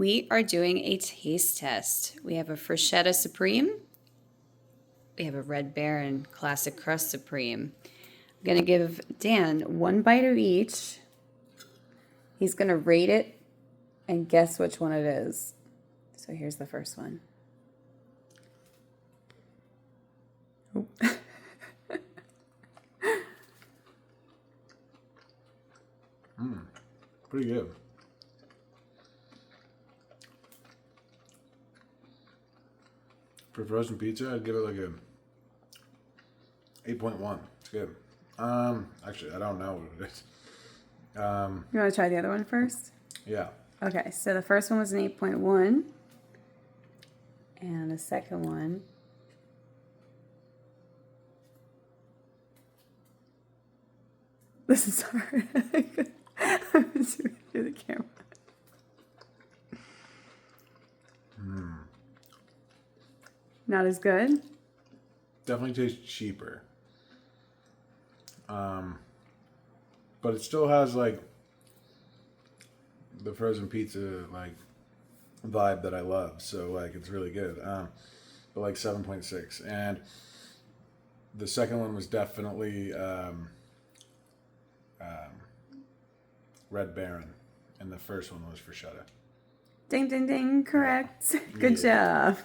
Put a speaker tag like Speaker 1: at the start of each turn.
Speaker 1: We are doing a taste test. We have a Freschetta Supreme. We have a Red Baron Classic Crust Supreme. I'm going to give Dan one bite of each. He's going to rate it and guess which one it is. So here's the first one. Oh.
Speaker 2: Pretty good. For frozen pizza, I'd give it like a 8.1. It's good. Actually, I don't know what it is.
Speaker 1: You want to try the other one first?
Speaker 2: Yeah.
Speaker 1: Okay, so the first one was an 8.1. And the second one. This is hard. I'm doing it through the camera. Not as good?
Speaker 2: Definitely tastes cheaper. But it still has like the frozen pizza like vibe that I love. So like it's really good. But like 7.6. And the second one was definitely Red Baron. And the first one was Freschetta.
Speaker 1: Ding, ding, ding. Correct. Good job.